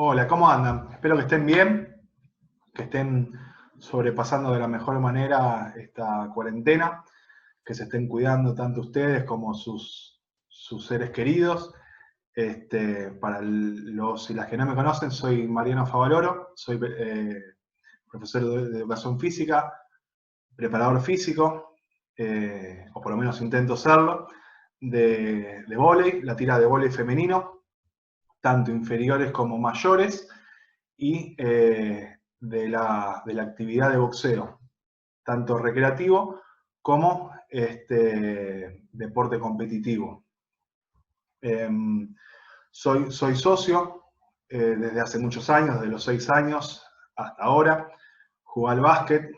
Hola, ¿cómo andan? Espero que estén bien, que estén sobrepasando de la mejor manera esta cuarentena, que se estén cuidando tanto ustedes como sus seres queridos. Para los y las que no me conocen, soy Mariano Favaloro, soy profesor de educación física, preparador físico, o por lo menos intento serlo, de vóley, la tira de vóley femenino, tanto inferiores como mayores, y de la actividad de boxeo, tanto recreativo como deporte competitivo. Soy socio desde hace muchos años, desde los 6 años hasta ahora. Jugué al básquet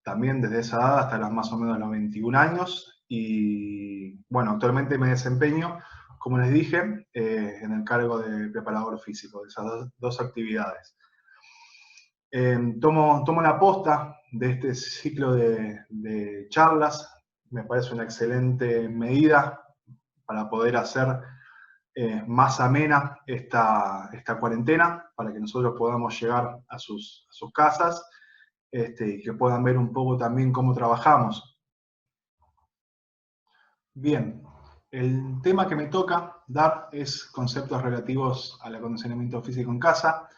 también desde esa edad hasta los más o menos los 21 años. Y bueno, actualmente me desempeño, como les dije, en el cargo de preparador físico de esas dos actividades. Tomo la posta de este ciclo de charlas. Me parece una excelente medida para poder hacer más amena esta cuarentena, para que nosotros podamos llegar a sus casas y que puedan ver un poco también cómo trabajamos. Bien, el tema que me toca dar es conceptos relativos al acondicionamiento físico en casa.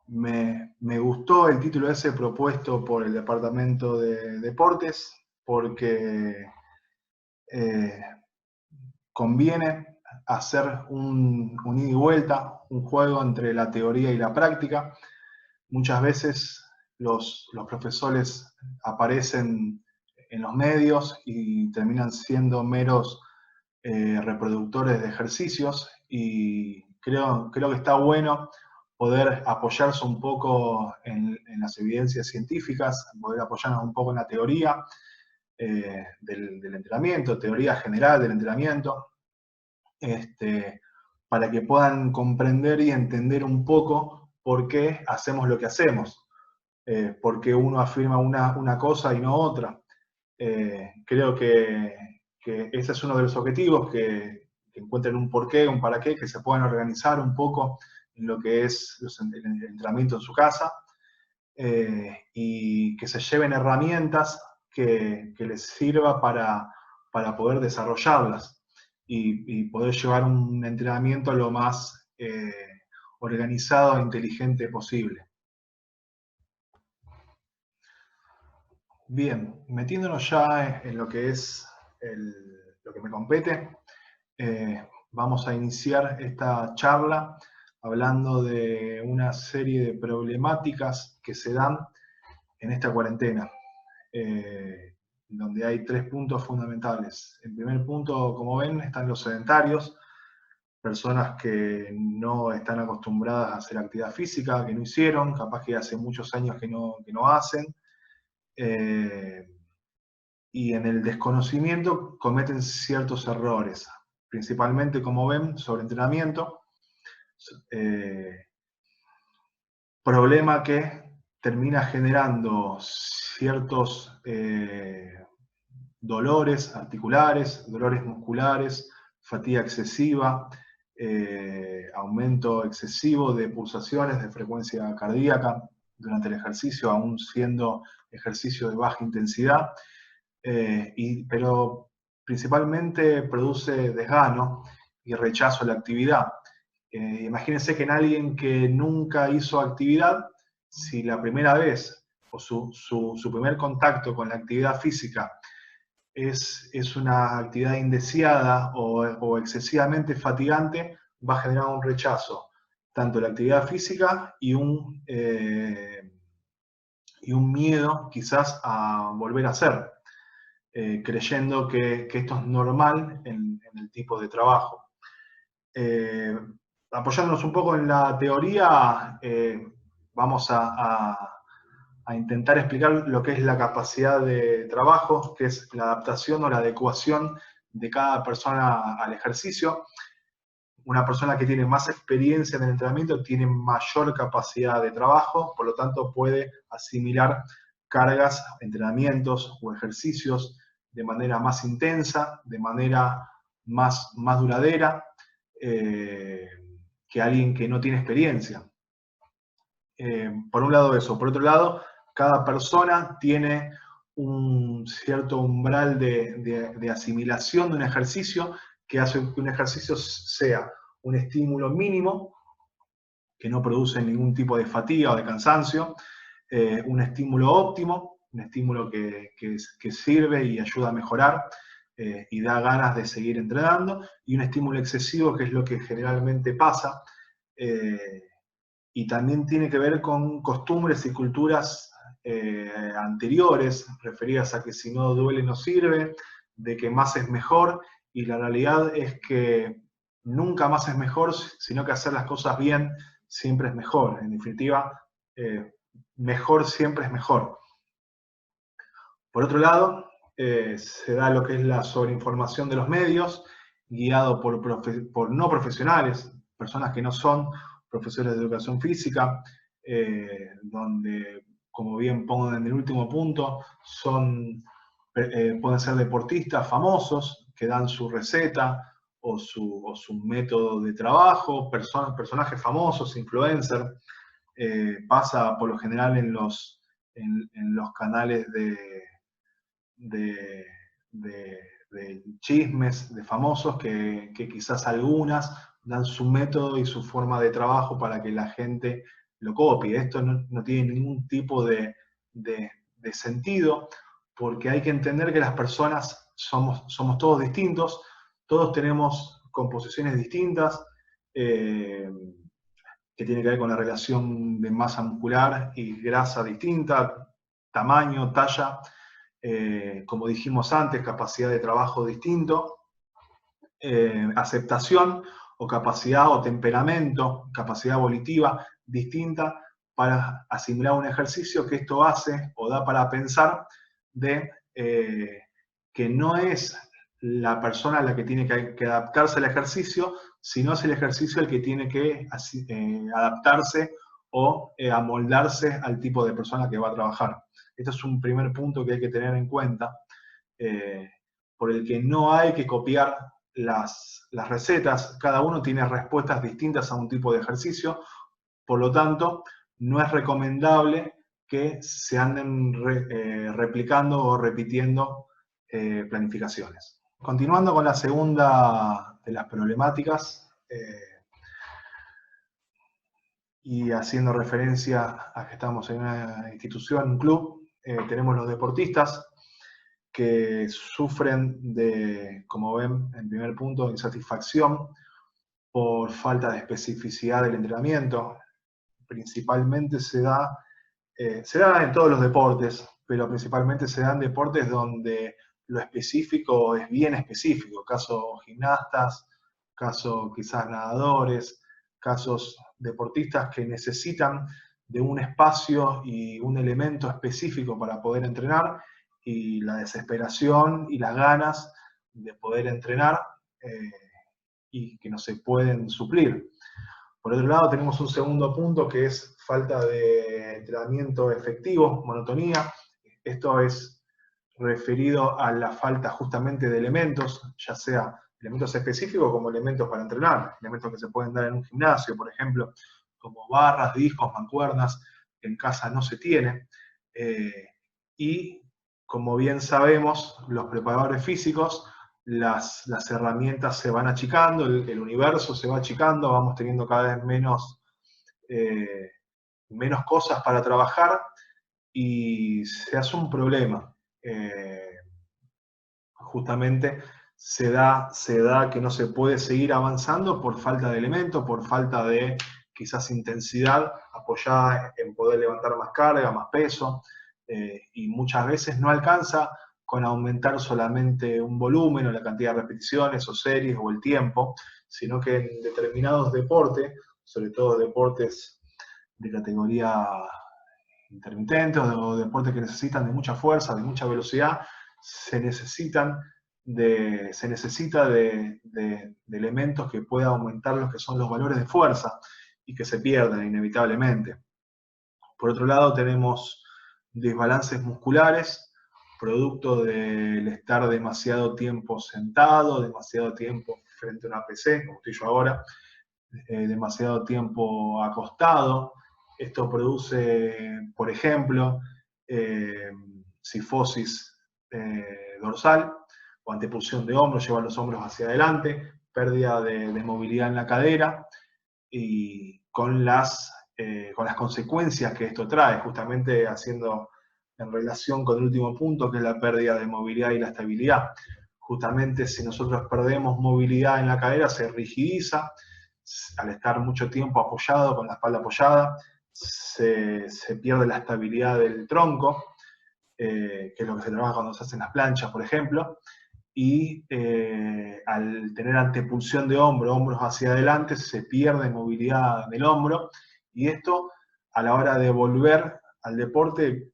Me gustó el título ese propuesto por el Departamento de Deportes porque eh, conviene hacer un ida y vuelta, un juego entre la teoría y la práctica. Muchas veces los profesores aparecen en los medios y terminan siendo meros reproductores de ejercicios, y creo que está bueno poder apoyarse un poco en las evidencias científicas, poder apoyarnos un poco en la teoría del entrenamiento, teoría general del entrenamiento, para que puedan comprender y entender un poco por qué hacemos lo que hacemos, por qué uno afirma una cosa y no otra. Creo que ese es uno de los objetivos, que encuentren un porqué, un para qué, que se puedan organizar un poco en lo que es el entrenamiento en su casa, y que se lleven herramientas que les sirva para poder desarrollarlas y poder llevar un entrenamiento lo más organizado e inteligente posible. Bien, metiéndonos ya en lo que es lo que me compete, vamos a iniciar esta charla hablando de una serie de problemáticas que se dan en esta cuarentena, donde hay 3 puntos fundamentales. El primer punto, como ven, están los sedentarios, personas que no están acostumbradas a hacer actividad física, que no hicieron, capaz que hace muchos años que no hacen. Y en el desconocimiento cometen ciertos errores, principalmente, como ven, sobre entrenamiento, problema que termina generando ciertos dolores articulares, dolores musculares, fatiga excesiva, aumento excesivo de pulsaciones, de frecuencia cardíaca durante el ejercicio, aún siendo ejercicio de baja intensidad, pero principalmente produce desgano y rechazo a la actividad. Imagínense que en alguien que nunca hizo actividad, si la primera vez o su primer contacto con la actividad física es una actividad indeseada o excesivamente fatigante, va a generar un rechazo, tanto de la actividad física y un miedo quizás a volver a hacer, creyendo que esto es normal en el tipo de trabajo. Apoyándonos un poco en la teoría, vamos a intentar explicar lo que es la capacidad de trabajo, que es la adaptación o la adecuación de cada persona al ejercicio. Una persona que tiene más experiencia en el entrenamiento tiene mayor capacidad de trabajo, por lo tanto puede asimilar cargas, entrenamientos o ejercicios de manera más intensa, de manera más duradera, que alguien que no tiene experiencia. Por un lado eso. Por otro lado, cada persona tiene un cierto umbral de asimilación de un ejercicio que hace que un ejercicio sea un estímulo mínimo, que no produce ningún tipo de fatiga o de cansancio, un estímulo óptimo, un estímulo que sirve y ayuda a mejorar y da ganas de seguir entrenando, y un estímulo excesivo, que es lo que generalmente pasa, y también tiene que ver con costumbres y culturas anteriores, referidas a que si no duele no sirve, de que más es mejor, y la realidad es que nunca más es mejor, sino que hacer las cosas bien siempre es mejor. En definitiva, mejor siempre es mejor. Por otro lado, se da lo que es la sobreinformación de los medios, guiado por no profesionales, personas que no son profesores de educación física, donde, como bien pongo en el último punto, pueden ser deportistas famosos que dan su receta o su método de trabajo, personajes famosos, influencers. Pasa por lo general en los canales de, chismes, de famosos, que quizás algunas dan su método y su forma de trabajo para que la gente lo copie. Esto no tiene ningún tipo de sentido, porque hay que entender que las personas somos todos distintos, todos tenemos composiciones distintas, que tiene que ver con la relación de masa muscular y grasa distinta, tamaño, talla, como dijimos antes, capacidad de trabajo distinto, aceptación o capacidad o temperamento, capacidad volitiva distinta para asimilar un ejercicio, que esto hace o da para pensar de que no es la persona la que tiene que adaptarse al ejercicio, sino es el ejercicio el que tiene que adaptarse o amoldarse al tipo de persona que va a trabajar. Este es un primer punto que hay que tener en cuenta, por el que no hay que copiar las recetas. Cada uno tiene respuestas distintas a un tipo de ejercicio, por lo tanto, no es recomendable que se anden replicando o repitiendo planificaciones. Continuando con la segunda de las problemáticas, y haciendo referencia a que estamos en una institución, un club, tenemos los deportistas que sufren de, como ven en primer punto, insatisfacción por falta de especificidad del entrenamiento. Principalmente se da en todos los deportes, pero principalmente se da en deportes donde lo específico es bien específico, caso gimnastas, caso quizás nadadores, casos deportistas que necesitan de un espacio y un elemento específico para poder entrenar, y la desesperación y las ganas de poder entrenar y que no se pueden suplir. Por otro lado, tenemos un segundo punto, que es falta de entrenamiento efectivo, monotonía. Esto es referido a la falta justamente de elementos, ya sea elementos específicos como elementos para entrenar, elementos que se pueden dar en un gimnasio, por ejemplo, como barras, discos, mancuernas, que en casa no se tiene. Y como bien sabemos, los preparadores físicos, las herramientas se van achicando, el universo se va achicando, vamos teniendo cada vez menos cosas para trabajar, y se hace un problema. Justamente se da que no se puede seguir avanzando por falta de elementos, por falta de quizás intensidad apoyada en poder levantar más carga, más peso, y muchas veces no alcanza con aumentar solamente un volumen o la cantidad de repeticiones o series o el tiempo, sino que en determinados deportes, sobre todo deportes de categoría intermitentes o deportes que necesitan de mucha fuerza, de mucha velocidad, se necesita de elementos que puedan aumentar los que son los valores de fuerza y que se pierden inevitablemente. Por otro lado, tenemos desbalances musculares, producto del estar demasiado tiempo sentado, demasiado tiempo frente a una PC, como estoy yo ahora, demasiado tiempo acostado. Esto produce, por ejemplo, cifosis dorsal o antepulsión de hombros, lleva los hombros hacia adelante, pérdida de movilidad en la cadera y con las consecuencias que esto trae, justamente haciendo en relación con el último punto, que es la pérdida de movilidad y la estabilidad. Justamente si nosotros perdemos movilidad en la cadera, se rigidiza, al estar mucho tiempo apoyado, con la espalda apoyada, se pierde la estabilidad del tronco, que es lo que se trabaja cuando se hacen las planchas, por ejemplo, y al tener antepulsión de hombro, hombros hacia adelante, se pierde movilidad del hombro, y esto a la hora de volver al deporte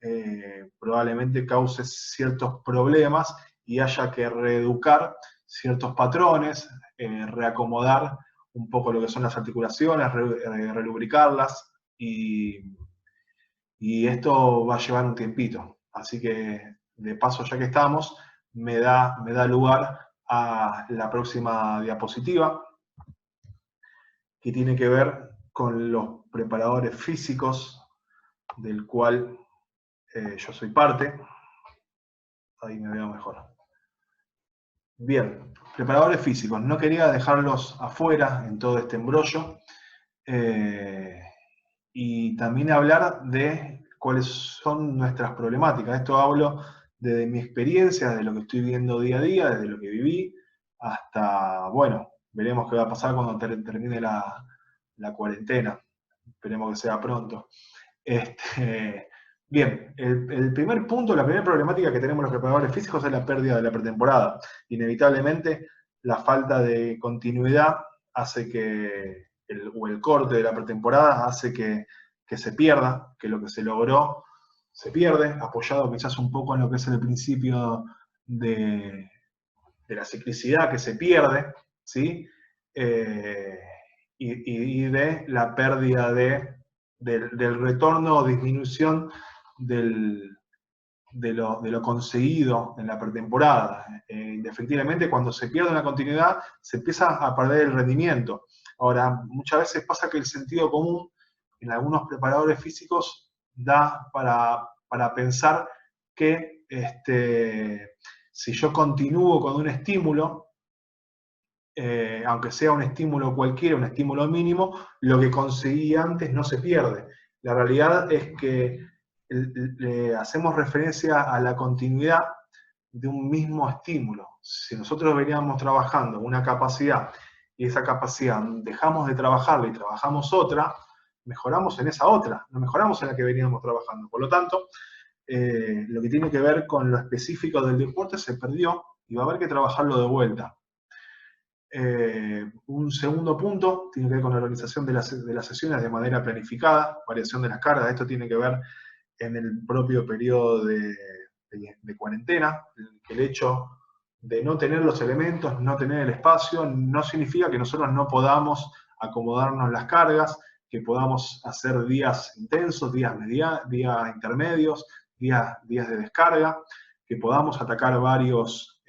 probablemente cause ciertos problemas y haya que reeducar ciertos patrones, reacomodar un poco lo que son las articulaciones, relubricarlas, y esto va a llevar un tiempito. Así que, de paso, ya que estamos, me da lugar a la próxima diapositiva, que tiene que ver con los preparadores físicos, del cual yo soy parte. Ahí me veo mejor. Bien, preparadores físicos. No quería dejarlos afuera en todo este embrollo. Y también hablar de cuáles son nuestras problemáticas. Esto hablo desde mi experiencia, de lo que estoy viendo día a día, desde lo que viví, hasta, bueno, veremos qué va a pasar cuando termine la cuarentena. Esperemos que sea pronto. Bien, el primer punto, la primera problemática que tenemos los preparadores físicos es la pérdida de la pretemporada. Inevitablemente, la falta de continuidad hace que, o el corte de la pretemporada hace que se pierda, que lo que se logró se pierde, apoyado quizás un poco en lo que es el principio de la ciclicidad que se pierde, ¿sí? Y de la pérdida del retorno o disminución de lo conseguido en la pretemporada. Efectivamente, cuando se pierde una continuidad, se empieza a perder el rendimiento. Ahora, muchas veces pasa que el sentido común en algunos preparadores físicos da para pensar que si yo continúo con un estímulo, aunque sea un estímulo cualquiera, un estímulo mínimo, lo que conseguí antes no se pierde. La realidad es que le hacemos referencia a la continuidad de un mismo estímulo. Si nosotros veníamos trabajando una capacidad y esa capacidad dejamos de trabajarla y trabajamos otra, mejoramos en esa otra, no mejoramos en la que veníamos trabajando. Por lo tanto, lo que tiene que ver con lo específico del deporte se perdió y va a haber que trabajarlo de vuelta. Un segundo punto tiene que ver con la organización de las sesiones de manera planificada, variación de las cargas. Esto tiene que ver en el propio periodo de cuarentena. El hecho de no tener los elementos, no tener el espacio, no significa que nosotros no podamos acomodarnos las cargas, que podamos hacer días intensos, días intermedios, días de descarga, que podamos atacar varias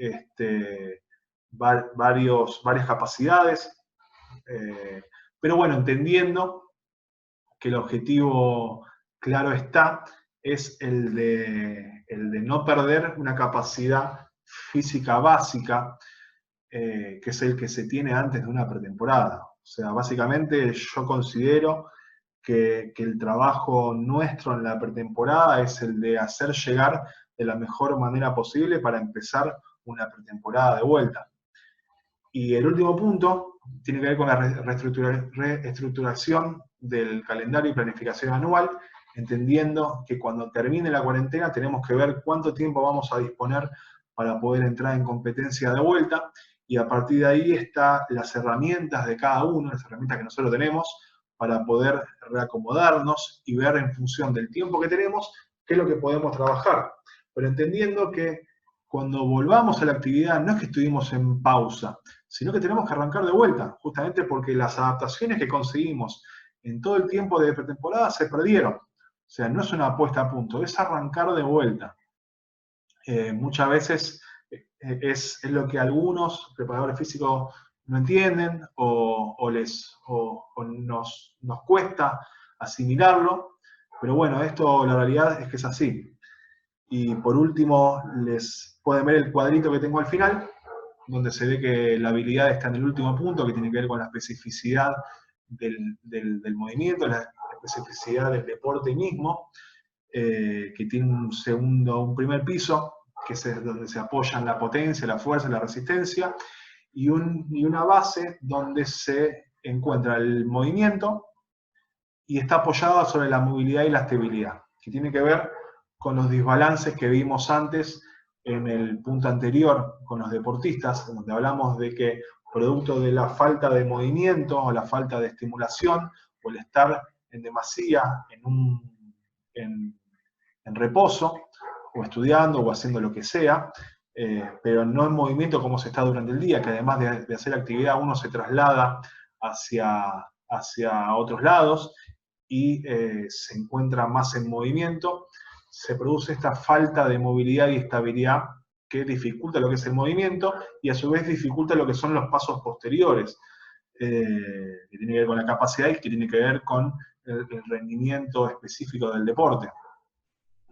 capacidades, pero bueno, entendiendo que el objetivo, claro está, es el de no perder una capacidad física básica, que es el que se tiene antes de una pretemporada. O sea, básicamente yo considero que el trabajo nuestro en la pretemporada es el de hacer llegar de la mejor manera posible para empezar una pretemporada de vuelta. Y el último punto tiene que ver con la reestructuración del calendario y planificación anual, entendiendo que cuando termine la cuarentena tenemos que ver cuánto tiempo vamos a disponer para poder entrar en competencia de vuelta, y a partir de ahí están las herramientas de cada uno, las herramientas que nosotros tenemos, para poder reacomodarnos y ver en función del tiempo que tenemos qué es lo que podemos trabajar. Pero entendiendo que cuando volvamos a la actividad no es que estuvimos en pausa, sino que tenemos que arrancar de vuelta, justamente porque las adaptaciones que conseguimos en todo el tiempo de pretemporada se perdieron. O sea, no es una puesta a punto, es arrancar de vuelta. Muchas veces es lo que algunos preparadores físicos no entienden o nos cuesta asimilarlo, pero bueno, esto la realidad es que es así. Y por último, les pueden ver el cuadrito que tengo al final, donde se ve que la habilidad está en el último punto, que tiene que ver con la especificidad del movimiento, la especificidad del deporte mismo, que tiene un primer piso, que es donde se apoyan la potencia, la fuerza, la resistencia, y una base donde se encuentra el movimiento y está apoyada sobre la movilidad y la estabilidad, que tiene que ver con los desbalances que vimos antes en el punto anterior con los deportistas, donde hablamos de que producto de la falta de movimiento o la falta de estimulación o el estar en demasía en reposo o estudiando o haciendo lo que sea, pero no en movimiento como se está durante el día, que además de hacer actividad uno se traslada hacia otros lados y se encuentra más en movimiento, se produce esta falta de movilidad y estabilidad que dificulta lo que es el movimiento y a su vez dificulta lo que son los pasos posteriores, que tiene que ver con la capacidad y que tiene que ver con el rendimiento específico del deporte.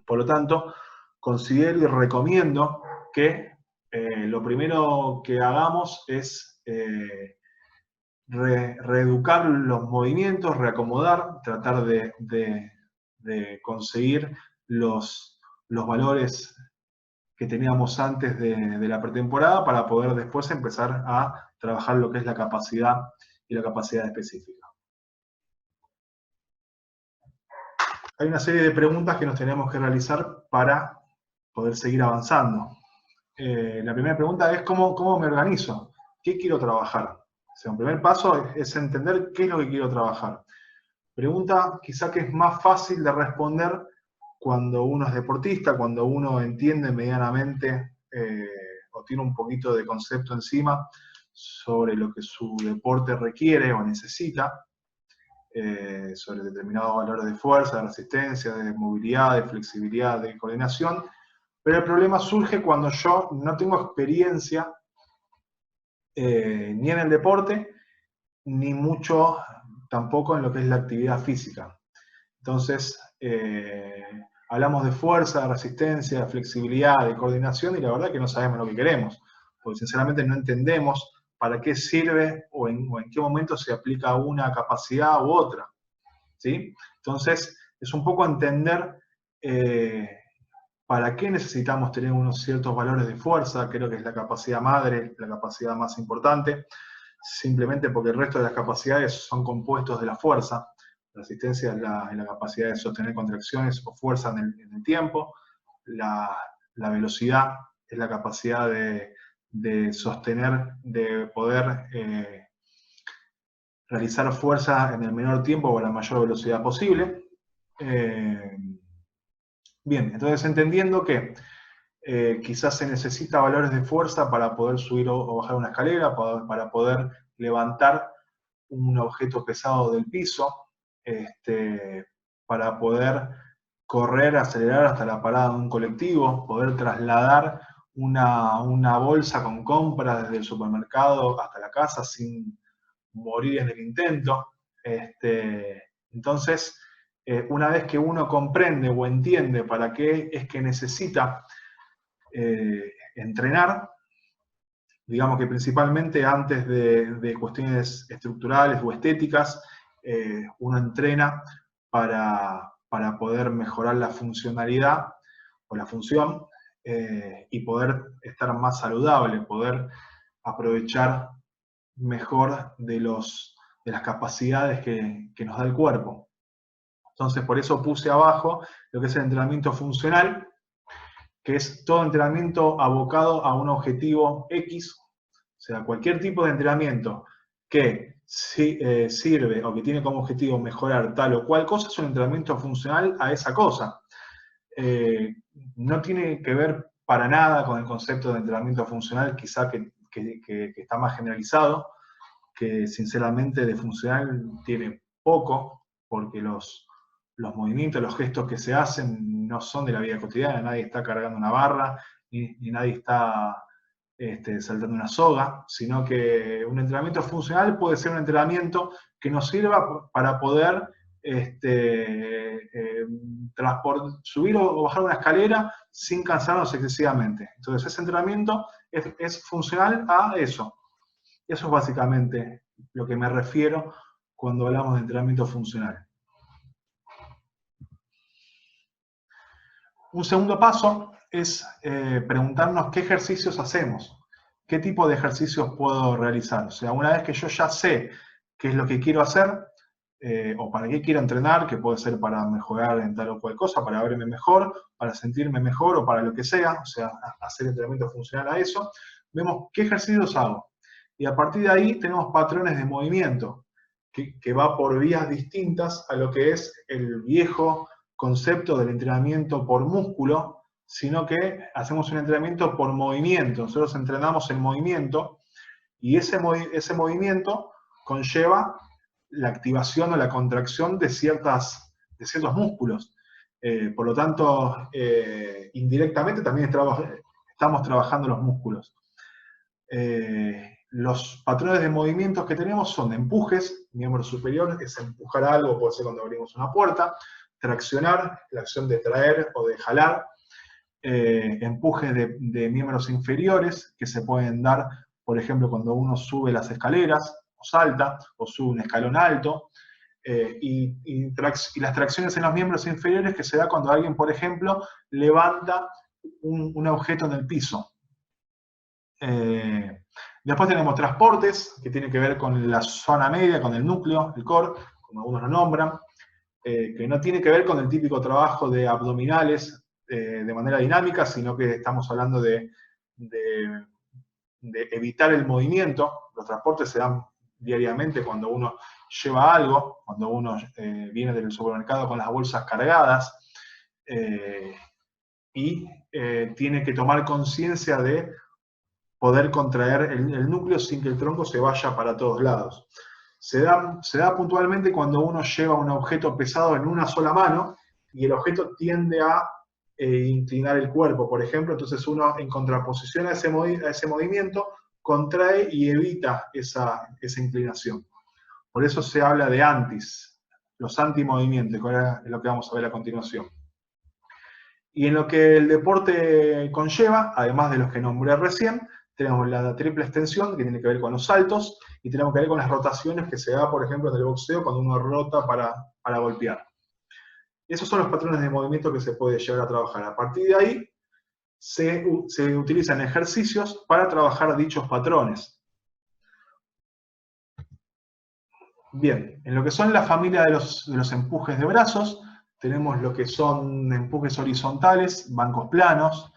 Por lo tanto, considero y recomiendo que lo primero que hagamos es reeducar los movimientos, reacomodar, tratar de conseguir los valores que teníamos antes de la pretemporada para poder después empezar a trabajar lo que es la capacidad y la capacidad específica. Hay una serie de preguntas que nos tenemos que realizar para poder seguir avanzando. La primera pregunta es ¿cómo me organizo? ¿Qué quiero trabajar? O sea, un primer paso es entender qué es lo que quiero trabajar. Pregunta quizá que es más fácil de responder cuando uno es deportista, cuando uno entiende medianamente o tiene un poquito de concepto encima sobre lo que su deporte requiere o necesita, sobre determinados valores de fuerza, de resistencia, de movilidad, de flexibilidad, de coordinación. Pero el problema surge cuando yo no tengo experiencia ni en el deporte, ni mucho tampoco en lo que es la actividad física. Entonces, hablamos de fuerza, de resistencia, de flexibilidad, de coordinación, y la verdad que no sabemos lo que queremos, porque sinceramente no entendemos para qué sirve o en qué momento se aplica una capacidad u otra. ¿Sí? Entonces, es un poco entender para qué necesitamos tener unos ciertos valores de fuerza, creo que es la capacidad madre, la capacidad más importante, simplemente porque el resto de las capacidades son compuestos de la fuerza. La resistencia es la capacidad de sostener contracciones o fuerza en el tiempo. La velocidad es la capacidad de sostener, de poder realizar fuerza en el menor tiempo o a la mayor velocidad posible. Bien, entonces entendiendo que quizás se necesita valores de fuerza para poder subir o bajar una escalera, para poder levantar un objeto pesado del piso, para poder correr, acelerar hasta la parada de un colectivo, poder trasladar una bolsa con compras desde el supermercado hasta la casa sin morir en el intento. Entonces, una vez que uno comprende o entiende para qué es que necesita entrenar, digamos que principalmente antes de cuestiones estructurales o estéticas, uno entrena para poder mejorar la funcionalidad o la función y poder estar más saludable, poder aprovechar mejor de las capacidades que nos da el cuerpo. Entonces, por eso puse abajo lo que es el entrenamiento funcional, que es todo entrenamiento abocado a un objetivo X, o sea, cualquier tipo de entrenamiento que sirve o que tiene como objetivo mejorar tal o cual cosa, es un entrenamiento funcional a esa cosa. No tiene que ver para nada con el concepto de entrenamiento funcional, quizá que está más generalizado, que sinceramente de funcional tiene poco, porque los movimientos, los gestos que se hacen no son de la vida cotidiana, nadie está cargando una barra, ni nadie está saltando una soga, sino que un entrenamiento funcional puede ser un entrenamiento que nos sirva para poder subir o bajar una escalera sin cansarnos excesivamente. Entonces, ese entrenamiento es funcional a eso. Eso es básicamente lo que me refiero cuando hablamos de entrenamiento funcional. Un segundo paso es preguntarnos qué ejercicios hacemos, qué tipo de ejercicios puedo realizar. O sea, una vez que yo ya sé qué es lo que quiero hacer, o para qué quiero entrenar, que puede ser para mejorar en tal o cual cosa, para verme mejor, para sentirme mejor o para lo que sea, o sea, hacer entrenamiento funcional a eso, vemos qué ejercicios hago. Y a partir de ahí tenemos patrones de movimiento, que va por vías distintas a lo que es el viejo concepto del entrenamiento por músculo, sino que hacemos un entrenamiento por movimiento. Nosotros entrenamos el movimiento y ese movimiento conlleva la activación o la contracción de ciertos músculos. Por lo tanto, indirectamente también estamos trabajando los músculos. Los patrones de movimientos que tenemos son empujes, miembro superior, es empujar algo, puede ser cuando abrimos una puerta, traccionar, la acción de traer o de jalar, empujes de miembros inferiores que se pueden dar, por ejemplo, cuando uno sube las escaleras, o salta, o sube un escalón alto, y las tracciones en los miembros inferiores que se da cuando alguien, por ejemplo, levanta un objeto en el piso. Después tenemos transportes, que tiene que ver con la zona media, con el núcleo, el core, como algunos lo nombran, que no tiene que ver con el típico trabajo de abdominales de manera dinámica, sino que estamos hablando de evitar el movimiento. Los transportes se dan diariamente cuando uno lleva algo, cuando uno viene del supermercado con las bolsas cargadas, y tiene que tomar conciencia de poder contraer el núcleo sin que el tronco se vaya para todos lados. Se da puntualmente cuando uno lleva un objeto pesado en una sola mano y el objeto tiende a inclinar el cuerpo, por ejemplo, entonces uno en contraposición a ese movimiento contrae y evita esa inclinación. Por eso se habla de antis, los antimovimientos, que ahora es lo que vamos a ver a continuación. Y en lo que el deporte conlleva, además de los que nombré recién, tenemos la triple extensión, que tiene que ver con los saltos, y tenemos que ver con las rotaciones que se da, por ejemplo, en el boxeo, cuando uno rota para golpear. Esos son los patrones de movimiento que se puede llegar a trabajar. A partir de ahí, se utilizan ejercicios para trabajar dichos patrones. Bien, en lo que son la familia de los empujes de brazos, tenemos lo que son empujes horizontales, bancos planos,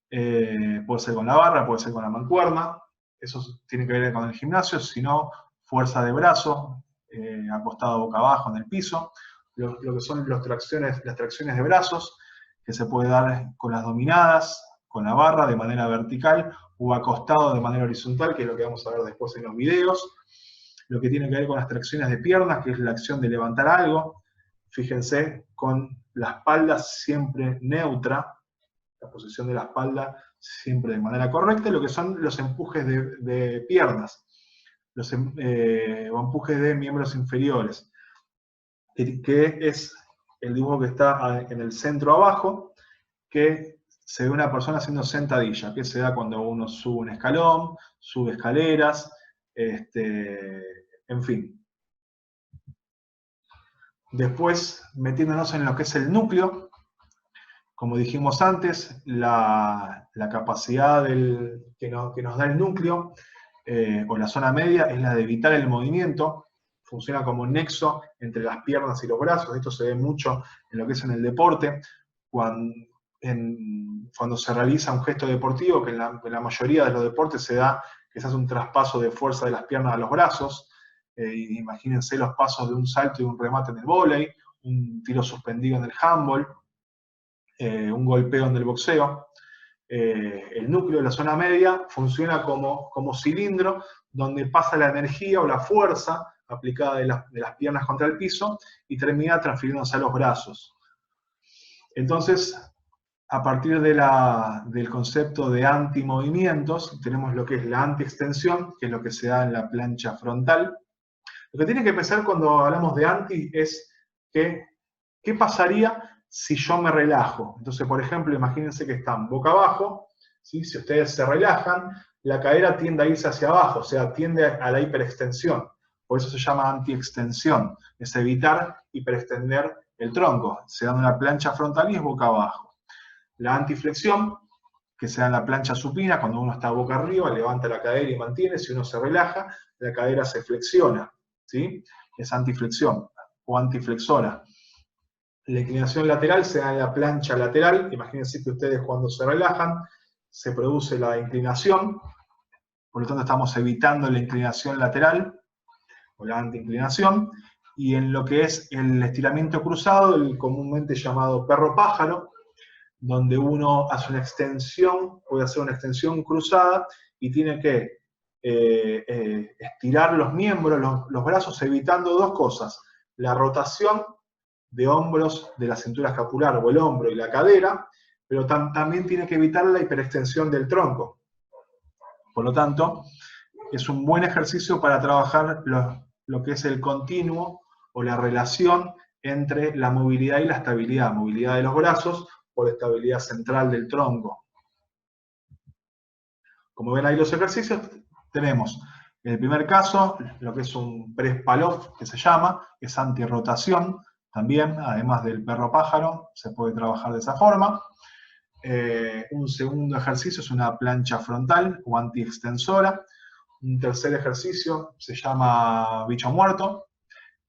puede ser con la barra, puede ser con la mancuerna, eso tiene que ver con el gimnasio, sino fuerza de brazo, acostado boca abajo en el piso, lo que son las tracciones de brazos, que se puede dar con las dominadas, con la barra de manera vertical, o acostado de manera horizontal, que es lo que vamos a ver después en los videos. Lo que tiene que ver con las tracciones de piernas, que es la acción de levantar algo, fíjense, con la espalda siempre neutra, la posición de la espalda siempre de manera correcta, y lo que son los empujes de piernas, o empujes de miembros inferiores, que es el dibujo que está en el centro abajo, que se ve una persona haciendo sentadilla, que se da cuando uno sube un escalón, sube escaleras, en fin. Después, metiéndonos en lo que es el núcleo, como dijimos antes, la capacidad que nos da el núcleo, o la zona media, es la de evitar el movimiento. Funciona como un nexo entre las piernas y los brazos. Esto se ve mucho en lo que es en el deporte, cuando se realiza un gesto deportivo, que en la mayoría de los deportes se da que se hace un traspaso de fuerza de las piernas a los brazos. Imagínense los pasos de un salto y un remate en el vóley, un tiro suspendido en el handball, un golpeo en el boxeo. El núcleo de la zona media funciona como cilindro donde pasa la energía o la fuerza aplicada de las piernas contra el piso y termina transfiriéndose a los brazos. Entonces, a partir del concepto de antimovimientos, tenemos lo que es la antiextensión, que es lo que se da en la plancha frontal. Lo que tiene que pensar cuando hablamos de anti es que, ¿qué pasaría si yo me relajo? Entonces, por ejemplo, imagínense que están boca abajo, ¿sí? Si ustedes se relajan, la cadera tiende a irse hacia abajo, o sea, tiende a la hiperextensión. Por eso se llama antiextensión, es evitar hiperextender el tronco. Se da en una plancha frontal y es boca abajo. La antiflexión, que se da en la plancha supina, cuando uno está boca arriba, levanta la cadera y mantiene. Si uno se relaja, la cadera se flexiona, ¿sí? Es antiflexión o antiflexora. La inclinación lateral se da en la plancha lateral. Imagínense que ustedes cuando se relajan, se produce la inclinación. Por lo tanto, estamos evitando la inclinación lateral o la antiinclinación. Y en lo que es el estiramiento cruzado, el comúnmente llamado perro pájaro, donde uno hace una extensión, puede hacer una extensión cruzada y tiene que estirar los miembros, los brazos, evitando dos cosas: la rotación de hombros de la cintura escapular o el hombro y la cadera, pero también tiene que evitar la hiperextensión del tronco. Por lo tanto, es un buen ejercicio para trabajar lo que es el continuo o la relación entre la movilidad y la estabilidad. Movilidad de los brazos por estabilidad central del tronco. Como ven ahí los ejercicios, tenemos en el primer caso lo que es un press pull-off, que se llama, es antirrotación. También, además del perro pájaro, se puede trabajar de esa forma. Un segundo ejercicio es una plancha frontal o antiextensora. Un tercer ejercicio se llama bicho muerto,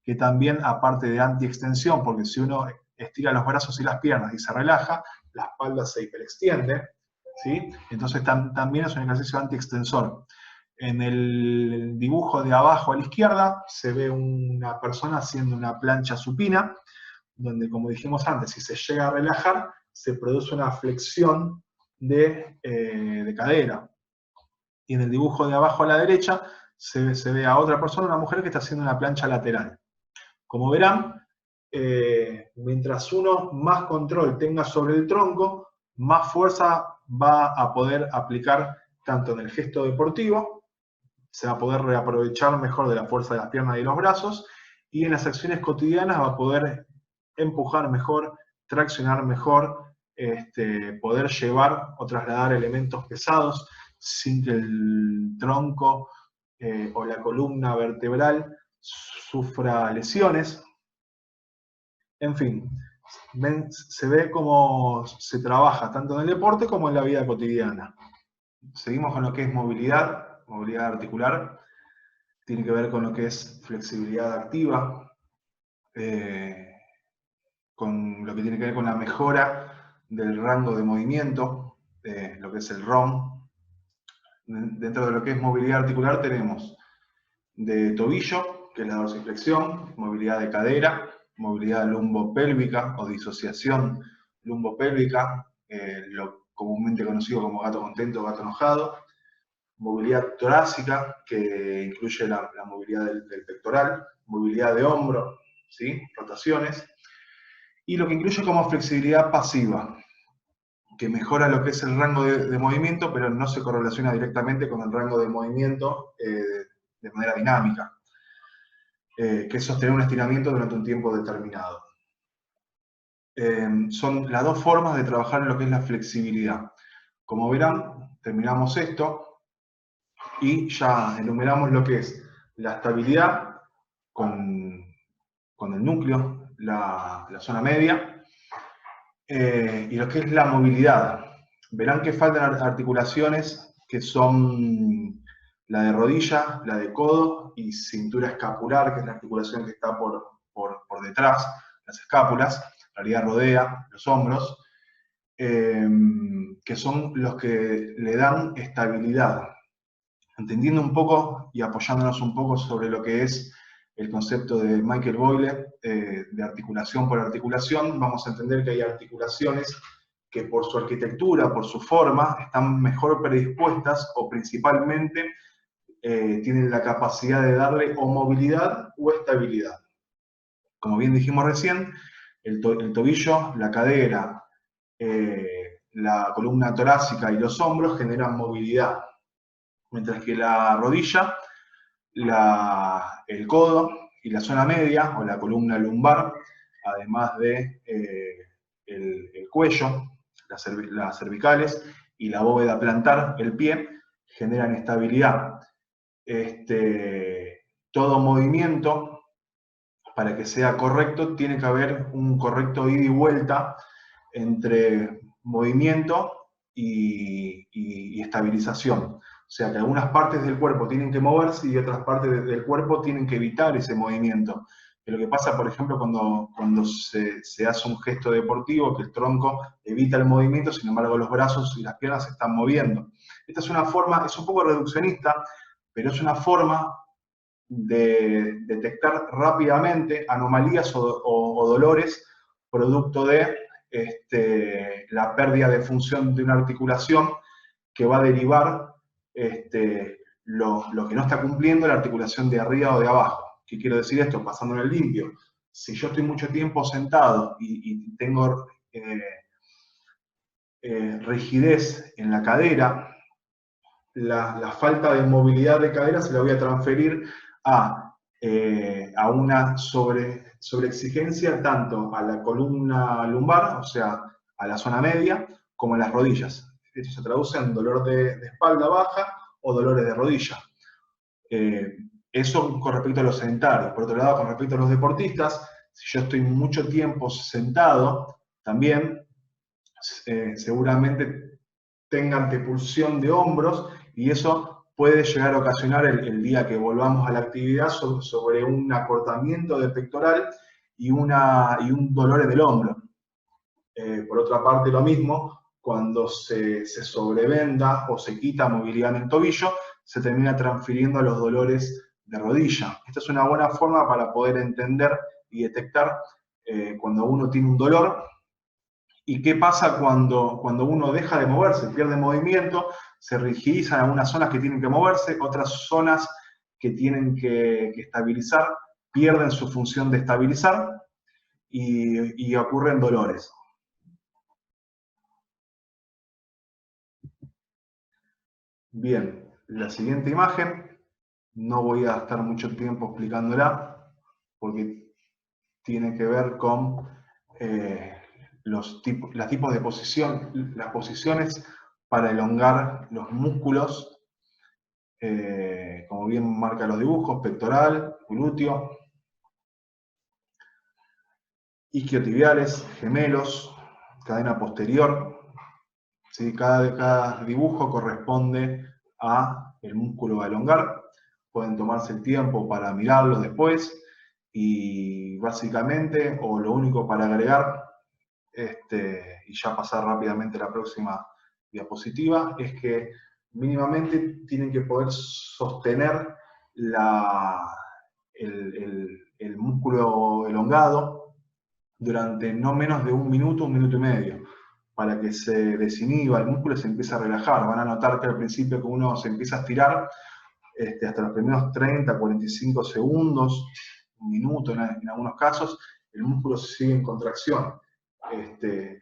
que también, aparte de antiextensión, porque si uno estira los brazos y las piernas y se relaja, la espalda se hiperextiende, ¿sí? Entonces también es un ejercicio antiextensor. En el dibujo de abajo a la izquierda se ve una persona haciendo una plancha supina, donde, como dijimos antes, si se llega a relajar, se produce una flexión de cadera. Y en el dibujo de abajo a la derecha se ve a otra persona, una mujer que está haciendo una plancha lateral. Como verán, mientras uno más control tenga sobre el tronco, más fuerza va a poder aplicar tanto en el gesto deportivo, se va a poder reaprovechar mejor de la fuerza de las piernas y los brazos, y en las acciones cotidianas va a poder empujar mejor, traccionar mejor, poder llevar o trasladar elementos pesados sin que el tronco o la columna vertebral sufra lesiones. En fin, se ve cómo se trabaja tanto en el deporte como en la vida cotidiana. Seguimos con lo que es movilidad articular. Tiene que ver con lo que es flexibilidad activa, con lo que tiene que ver con la mejora del rango de movimiento, lo que es el ROM. Dentro de lo que es movilidad articular tenemos de tobillo, que es la dorsiflexión, movilidad de cadera, movilidad lumbopélvica o disociación lumbopélvica, lo comúnmente conocido como gato contento o gato enojado, movilidad torácica, que incluye la movilidad del pectoral, movilidad de hombro, ¿sí? Rotaciones, y lo que incluye como flexibilidad pasiva, que mejora lo que es el rango de movimiento, pero no se correlaciona directamente con el rango de movimiento de manera dinámica, que es sostener un estiramiento durante un tiempo determinado. Son las dos formas de trabajar en lo que es la flexibilidad. Como verán, terminamos esto y ya enumeramos lo que es la estabilidad con el núcleo, la zona media, y lo que es la movilidad. Verán que faltan articulaciones que son la de rodilla, la de codo y cintura escapular, que es la articulación que está por detrás, las escápulas, en realidad rodea los hombros, que son los que le dan estabilidad. Entendiendo un poco y apoyándonos un poco sobre lo que es el concepto de Michael Boyle, de articulación por articulación, vamos a entender que hay articulaciones que por su arquitectura, por su forma, están mejor predispuestas o principalmente tienen la capacidad de darle o movilidad o estabilidad. Como bien dijimos recién, el tobillo, la cadera la columna torácica y los hombros generan movilidad, mientras que la rodilla, el codo y la zona media, o la columna lumbar, además de el cuello, las cervicales y la bóveda plantar, el pie, generan estabilidad. Todo movimiento, para que sea correcto, tiene que haber un correcto ida y vuelta entre movimiento y estabilización. O sea que algunas partes del cuerpo tienen que moverse y otras partes del cuerpo tienen que evitar ese movimiento. Que lo que pasa, por ejemplo, cuando se hace un gesto deportivo, que el tronco evita el movimiento, sin embargo los brazos y las piernas se están moviendo. Esta es una forma, es un poco reduccionista, pero es una forma de detectar rápidamente anomalías o dolores producto de la pérdida de función de una articulación que va a derivar lo que no está cumpliendo la articulación de arriba o de abajo. ¿Qué quiero decir esto? Pasando en el limpio. Si yo estoy mucho tiempo sentado y tengo rigidez en la cadera, la falta de movilidad de cadera se la voy a transferir a una sobreexigencia tanto a la columna lumbar, o sea, a la zona media, como a las rodillas. Esto se traduce en dolor de espalda baja o dolores de rodilla. Eso con respecto a los sedentarios. Por otro lado, con respecto a los deportistas, si yo estoy mucho tiempo sentado, también seguramente tenga antepulsión de hombros y eso puede llegar a ocasionar el día que volvamos a la actividad sobre un acortamiento del pectoral y un dolor en el hombro. Por otra parte, lo mismo, cuando se sobrevenda o se quita movilidad en el tobillo, se termina transfiriendo a los dolores de rodilla. Esta es una buena forma para poder entender y detectar cuando uno tiene un dolor. ¿Y qué pasa cuando uno deja de moverse, pierde movimiento, se rigidizan algunas zonas que tienen que moverse, otras zonas que tienen que estabilizar, pierden su función de estabilizar y ocurren dolores? Bien, la siguiente imagen, no voy a estar mucho tiempo explicándola, porque tiene que ver con los tipos de posición, las posiciones para elongar los músculos, como bien marca los dibujos, pectoral, glúteo, isquiotibiales, gemelos, cadena posterior. ¿Sí? Cada dibujo corresponde a el músculo a elongar. Pueden tomarse el tiempo para mirarlo después y básicamente, o lo único para agregar, y ya pasar rápidamente a la próxima diapositiva, es que mínimamente tienen que poder sostener el músculo elongado durante no menos de un minuto y medio, para que se desinhiba el músculo y se empiece a relajar. Van a notar que al principio que uno se empieza a estirar, hasta los primeros 30, 45 segundos, un minuto en algunos casos, el músculo sigue en contracción.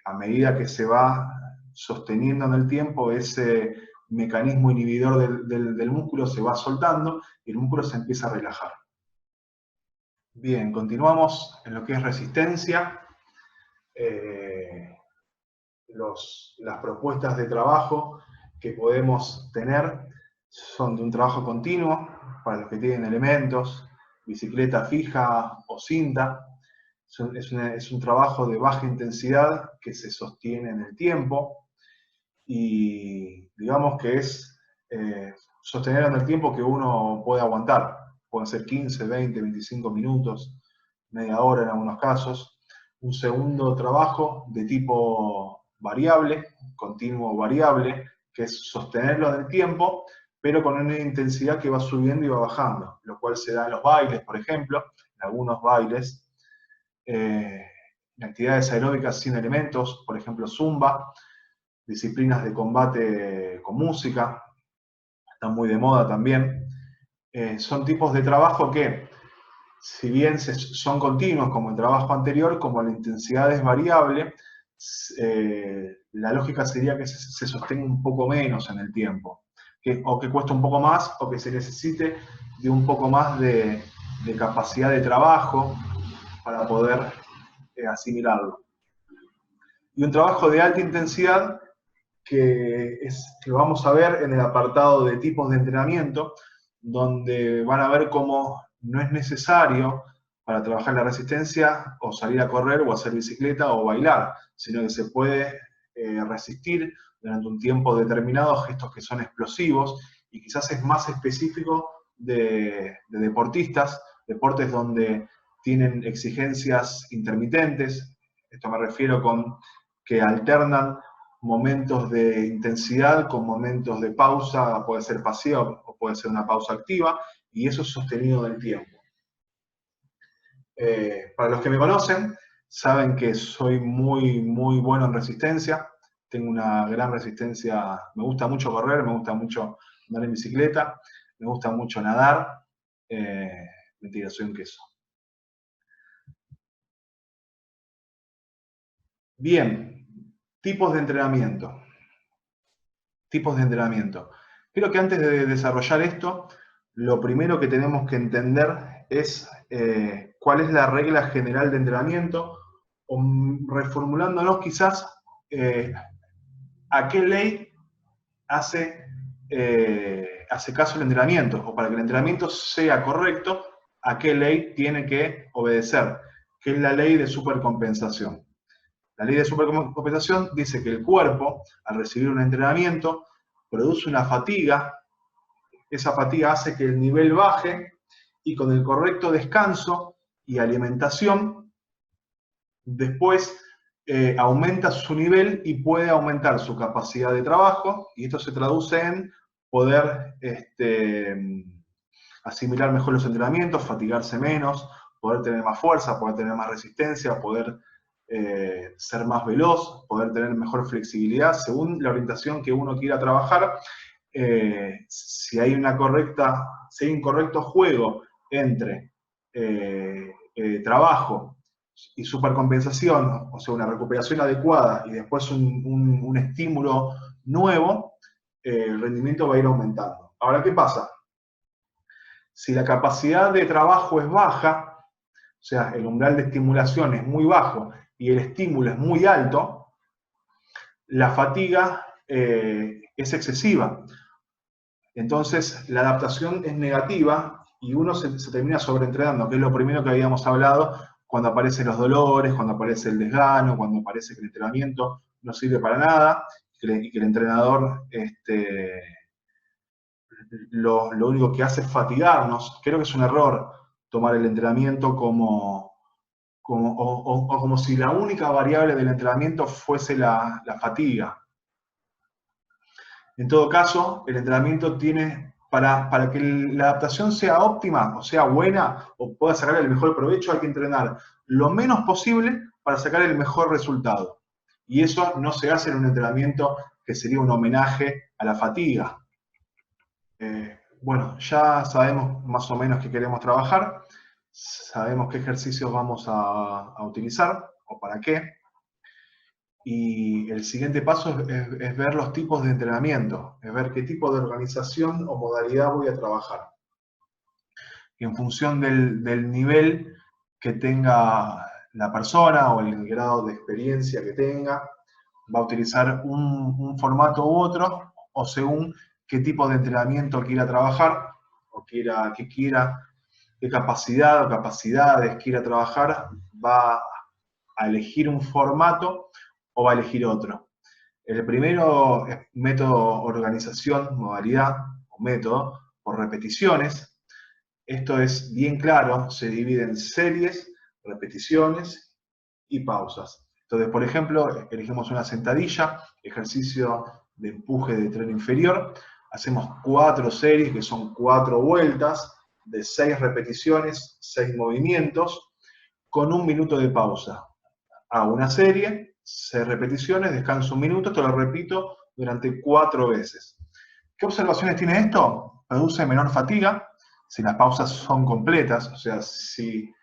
A medida que se va sosteniendo en el tiempo, ese mecanismo inhibidor del músculo se va soltando y el músculo se empieza a relajar. Bien, continuamos en lo que es resistencia. Las propuestas de trabajo que podemos tener son de un trabajo continuo, para los que tienen elementos, bicicleta fija o cinta. Es un trabajo de baja intensidad que se sostiene en el tiempo y digamos que es sostener en el tiempo que uno puede aguantar. Pueden ser 15, 20, 25 minutos, media hora en algunos casos. Un segundo trabajo de tipo variable, continuo variable, que es sostenerlo en el tiempo, pero con una intensidad que va subiendo y va bajando, lo cual se da en los bailes, por ejemplo, en algunos bailes, en actividades aeróbicas sin elementos, por ejemplo zumba, disciplinas de combate con música, están muy de moda también. Son tipos de trabajo que, si bien son continuos como el trabajo anterior, como la intensidad es variable, la lógica sería que se sostenga un poco menos en el tiempo, o que cueste un poco más, o que se necesite de un poco más de capacidad de trabajo para poder asimilarlo. Y un trabajo de alta intensidad que vamos a ver en el apartado de tipos de entrenamiento, donde van a ver cómo no es necesario para trabajar la resistencia o salir a correr o hacer bicicleta o bailar, sino que se puede resistir durante un tiempo determinado gestos que son explosivos y quizás es más específico de deportistas, deportes donde tienen exigencias intermitentes. Esto me refiero con que alternan momentos de intensidad con momentos de pausa, puede ser pasiva o puede ser una pausa activa, y eso es sostenido en el tiempo. Para los que me conocen, saben que soy muy bueno en resistencia, tengo una gran resistencia, me gusta mucho correr, me gusta mucho andar en bicicleta, me gusta mucho nadar, mentira, soy un queso. Bien, tipos de entrenamiento. Tipos de entrenamiento. Creo que antes de desarrollar esto, lo primero que tenemos que entender es cuál es la regla general de entrenamiento, o reformulándonos quizás a qué ley hace caso el entrenamiento, o para que el entrenamiento sea correcto, a qué ley tiene que obedecer, que es la ley de supercompensación. La ley de supercompensación dice que el cuerpo, al recibir un entrenamiento, produce una fatiga, esa fatiga hace que el nivel baje y con el correcto descanso y alimentación, después aumenta su nivel y puede aumentar su capacidad de trabajo, y esto se traduce en poder asimilar mejor los entrenamientos, fatigarse menos, poder tener más fuerza, poder tener más resistencia, poder ser más veloz, poder tener mejor flexibilidad según la orientación que uno quiera trabajar. Si hay un correcto juego entre trabajo y supercompensación, o sea, una recuperación adecuada y después un estímulo nuevo, el rendimiento va a ir aumentando. Ahora, ¿qué pasa? Si la capacidad de trabajo es baja, o sea, el umbral de estimulación es muy bajo y el estímulo es muy alto, la fatiga es excesiva. Entonces, la adaptación es negativa y uno se termina sobreentrenando, que es lo primero que habíamos hablado cuando aparecen los dolores, cuando aparece el desgano, cuando aparece que el entrenamiento no sirve para nada y que el entrenador lo único que hace es fatigarnos. Creo que es un error tomar el entrenamiento como si la única variable del entrenamiento fuese la fatiga. En todo caso, el entrenamiento tiene, para que la adaptación sea óptima, o sea buena, o pueda sacar el mejor provecho, hay que entrenar lo menos posible para sacar el mejor resultado. Y eso no se hace en un entrenamiento que sería un homenaje a la fatiga. Bueno, ya sabemos más o menos qué queremos trabajar, sabemos qué ejercicios vamos a utilizar o para qué. Y el siguiente paso es ver los tipos de entrenamiento, es ver qué tipo de organización o modalidad voy a trabajar. Y en función del nivel que tenga la persona o el grado de experiencia que tenga, va a utilizar un formato u otro, o según qué tipo de entrenamiento quiera trabajar, o qué capacidad o capacidades quiera trabajar, va a elegir un formato o va a elegir otro. El primero es método organización, modalidad o método por repeticiones. Esto es bien claro, se divide en series, repeticiones y pausas. Entonces, por ejemplo, elegimos una sentadilla, ejercicio de empuje de tren inferior, hacemos 4 series, que son 4 vueltas, de 6 repeticiones, 6 movimientos, con 1 minuto de pausa. Hago una serie, 6 repeticiones, descanso 1 minuto, esto lo repito durante 4 veces. ¿Qué observaciones tiene esto? Produce menor fatiga, si las pausas son completas, o sea, si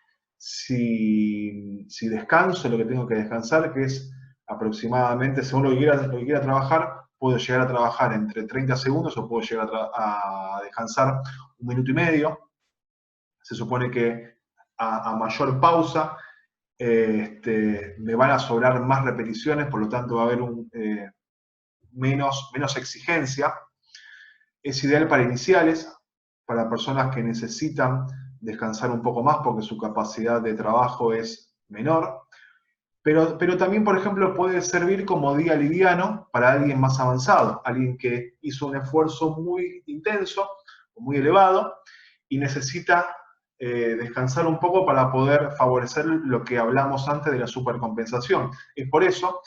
descanso lo que tengo que descansar, que es aproximadamente, según lo que quiera trabajar, puedo llegar a trabajar entre 30 segundos o puedo llegar a descansar 1 minuto y medio. Se supone que a mayor pausa me van a sobrar más repeticiones, por lo tanto va a haber menos exigencia. Es ideal para iniciales, para personas que necesitan descansar un poco más porque su capacidad de trabajo es menor. Pero también, por ejemplo, puede servir como día liviano para alguien más avanzado, alguien que hizo un esfuerzo muy intenso, muy elevado, y necesita descansar un poco para poder favorecer lo que hablamos antes de la supercompensación. Es por eso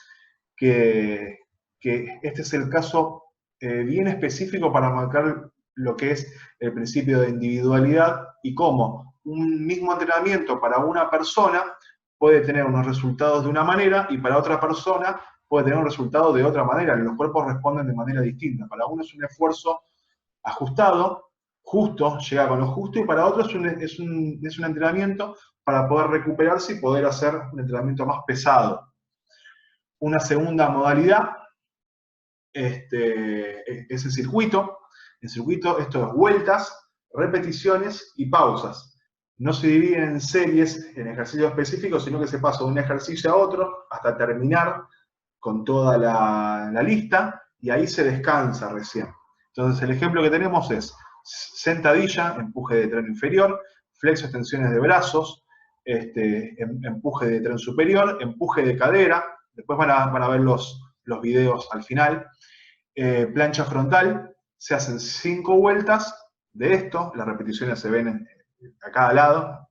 que este es el caso bien específico para marcar lo que es el principio de individualidad y cómo un mismo entrenamiento para una persona puede tener unos resultados de una manera y para otra persona puede tener un resultado de otra manera. Los cuerpos responden de manera distinta. Para uno es un esfuerzo ajustado, justo, llega con lo justo, y para otro es un entrenamiento para poder recuperarse y poder hacer un entrenamiento más pesado. Una segunda modalidad es el circuito. El circuito, esto es vueltas, repeticiones y pausas. No se dividen en series, en ejercicios específicos, sino que se pasa de un ejercicio a otro hasta terminar con toda la lista y ahí se descansa recién. Entonces el ejemplo que tenemos es sentadilla, empuje de tren inferior, flexo, extensiones de brazos, empuje de tren superior, empuje de cadera, después van a ver los videos al final. Plancha frontal, se hacen 5 vueltas de esto, las repeticiones se ven a cada lado,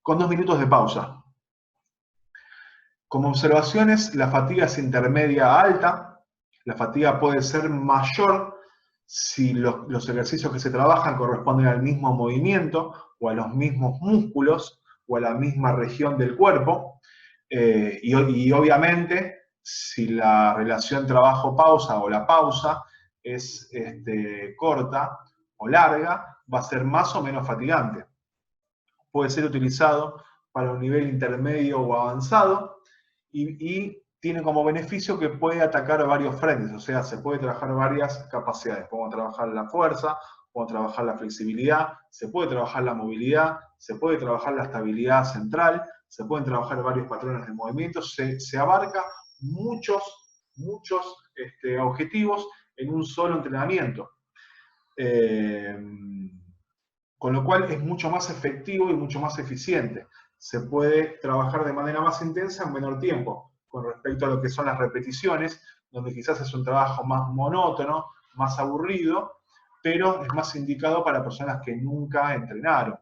con 2 minutos de pausa. Como observaciones, la fatiga es intermedia a alta, la fatiga puede ser mayor si los ejercicios que se trabajan corresponden al mismo movimiento o a los mismos músculos o a la misma región del cuerpo, y obviamente si la relación trabajo-pausa o la pausa es corta o larga, va a ser más o menos fatigante. Puede ser utilizado para un nivel intermedio o avanzado y tiene como beneficio que puede atacar varios frentes, o sea, se puede trabajar varias capacidades. Podemos trabajar la fuerza, podemos trabajar la flexibilidad, se puede trabajar la movilidad, se puede trabajar la estabilidad central, se pueden trabajar varios patrones de movimiento, se abarca muchos objetivos en un solo entrenamiento. Con lo cual es mucho más efectivo y mucho más eficiente. Se puede trabajar de manera más intensa en menor tiempo, con respecto a lo que son las repeticiones, donde quizás es un trabajo más monótono, más aburrido, pero es más indicado para personas que nunca entrenaron.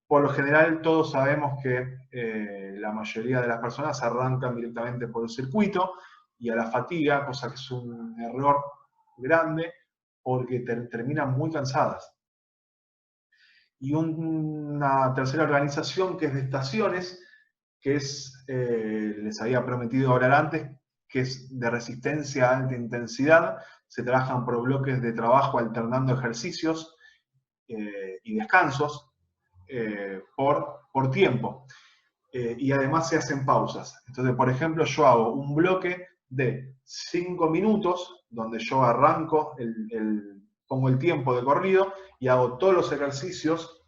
Por lo general, todos sabemos que la mayoría de las personas arrancan directamente por el circuito y a la fatiga, cosa que es un error grande, porque terminan muy cansadas. Y una tercera organización que es de estaciones, que es, les había prometido hablar antes, que es de resistencia a alta intensidad. Se trabajan por bloques de trabajo alternando ejercicios y descansos por tiempo. Y además se hacen pausas. Entonces, por ejemplo, yo hago un bloque de 5 minutos, donde yo arranco, pongo el tiempo de corrido y hago todos los ejercicios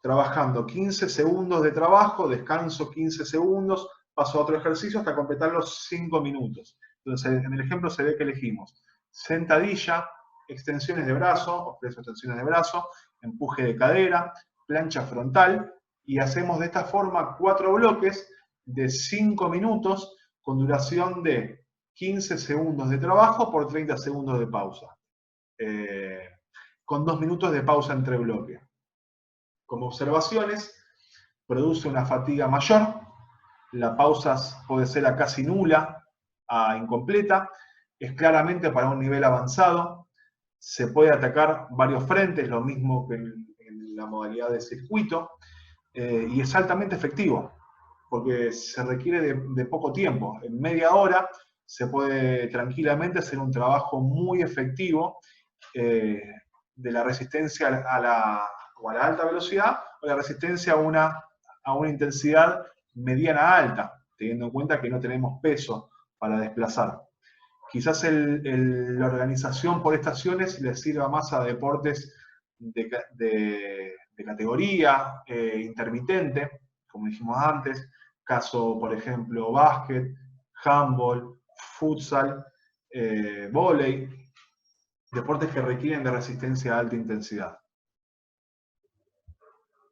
trabajando 15 segundos de trabajo, descanso 15 segundos, paso a otro ejercicio hasta completar los 5 minutos. Entonces, en el ejemplo se ve que elegimos sentadilla, extensiones de brazo, o extensiones de brazo, empuje de cadera, plancha frontal, y hacemos de esta forma 4 bloques de 5 minutos con duración de 15 segundos de trabajo por 30 segundos de pausa. Con 2 minutos de pausa entre bloques. Como observaciones, produce una fatiga mayor, la pausa puede ser a casi nula, a incompleta, es claramente para un nivel avanzado, se puede atacar varios frentes, lo mismo que en la modalidad de circuito, y es altamente efectivo, porque se requiere de poco tiempo. En media hora se puede tranquilamente hacer un trabajo muy efectivo de la resistencia a la alta velocidad o la resistencia a una intensidad mediana alta. teniendo en cuenta que no tenemos peso para desplazar. Quizás la organización por estaciones les sirva más a deportes de categoría intermitente, como dijimos antes, caso, por ejemplo, básquet, handball, futsal, vóley, deportes que requieren de resistencia a alta intensidad.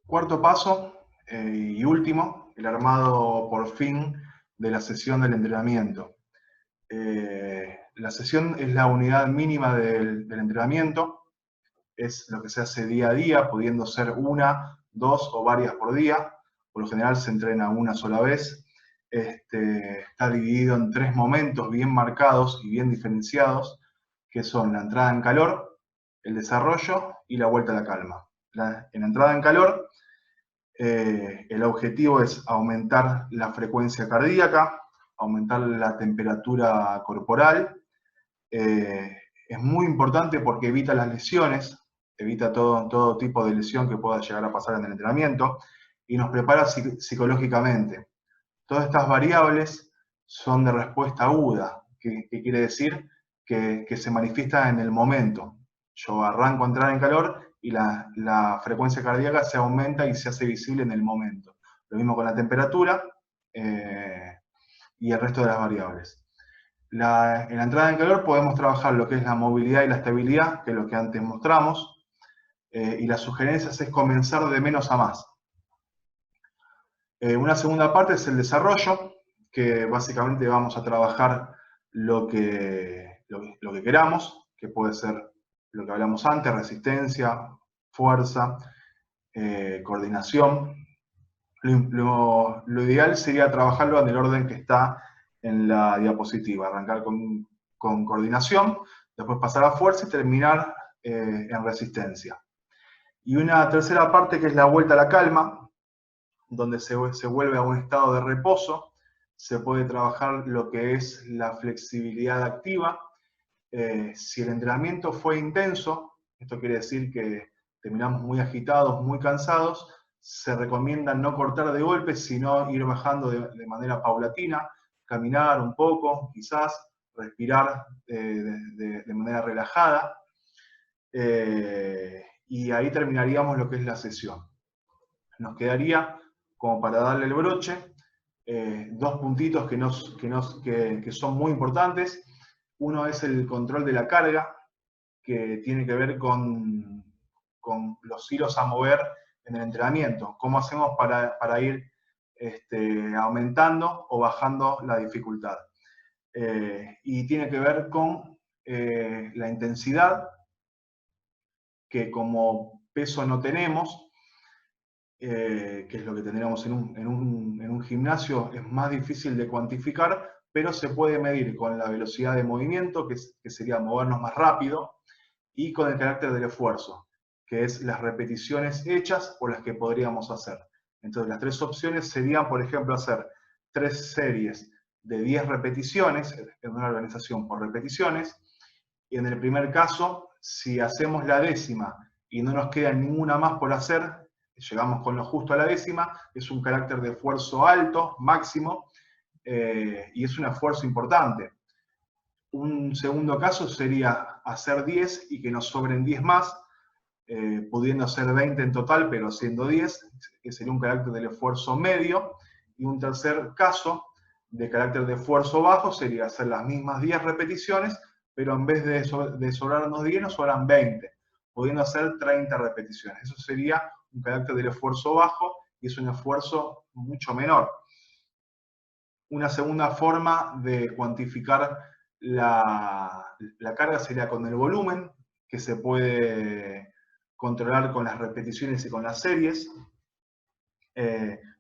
Cuarto paso y último, el armado por fin de la sesión del entrenamiento. La sesión es la unidad mínima del entrenamiento, es lo que se hace día a día, pudiendo ser una, dos o varias por día. Por lo general se entrena una sola vez. Está dividido en 3 momentos bien marcados y bien diferenciados, que son la entrada en calor, el desarrollo y la vuelta a la calma. En la entrada en calor, el objetivo es aumentar la frecuencia cardíaca, aumentar la temperatura corporal. Es muy importante porque evita las lesiones, evita todo tipo de lesión que pueda llegar a pasar en el entrenamiento y nos prepara psicológicamente. Todas estas variables son de respuesta aguda, que quiere decir que se manifiesta en el momento. Yo arranco a entrar en calor y la frecuencia cardíaca se aumenta y se hace visible en el momento. Lo mismo con la temperatura y el resto de las variables. En la entrada en calor podemos trabajar lo que es la movilidad y la estabilidad, que es lo que antes mostramos, y las sugerencias es comenzar de menos a más. Una segunda parte es el desarrollo, que básicamente vamos a trabajar lo que queramos, que puede ser lo que hablamos antes, resistencia, fuerza, coordinación. Lo ideal sería trabajarlo en el orden que está en la diapositiva, arrancar con coordinación, después pasar a fuerza y terminar en resistencia. Y una tercera parte que es la vuelta a la calma, donde se vuelve a un estado de reposo, se puede trabajar lo que es la flexibilidad activa. Si el entrenamiento fue intenso, esto quiere decir que terminamos muy agitados, muy cansados, se recomienda no cortar de golpe, sino ir bajando de manera paulatina, caminar un poco, quizás, respirar de manera relajada, y ahí terminaríamos lo que es la sesión. Nos quedaría, como para darle el broche, 2 puntitos que son muy importantes. Uno es el control de la carga, que tiene que ver con los hilos a mover en el entrenamiento. ¿Cómo hacemos para ir aumentando o bajando la dificultad? Y tiene que ver con la intensidad, que como peso no tenemos, que es lo que tendríamos en un gimnasio, es más difícil de cuantificar, pero se puede medir con la velocidad de movimiento, que sería movernos más rápido, y con el carácter del esfuerzo, que es las repeticiones hechas o las que podríamos hacer. Entonces las 3 opciones serían, por ejemplo, hacer 3 series de 10 repeticiones, en una organización por repeticiones, y en el primer caso, si hacemos la décima y no nos queda ninguna más por hacer, llegamos con lo justo a la décima, es un carácter de esfuerzo alto, máximo, y es un esfuerzo importante. Un segundo caso sería hacer 10 y que nos sobren 10 más, pudiendo ser 20 en total, pero haciendo 10, que sería un carácter del esfuerzo medio. Y un tercer caso de carácter de esfuerzo bajo sería hacer las mismas 10 repeticiones, pero en vez de sobrarnos 10, nos sobran 20, pudiendo hacer 30 repeticiones. Eso sería un carácter del esfuerzo bajo y es un esfuerzo mucho menor. Una segunda forma de cuantificar la carga sería con el volumen, que se puede controlar con las repeticiones y con las series.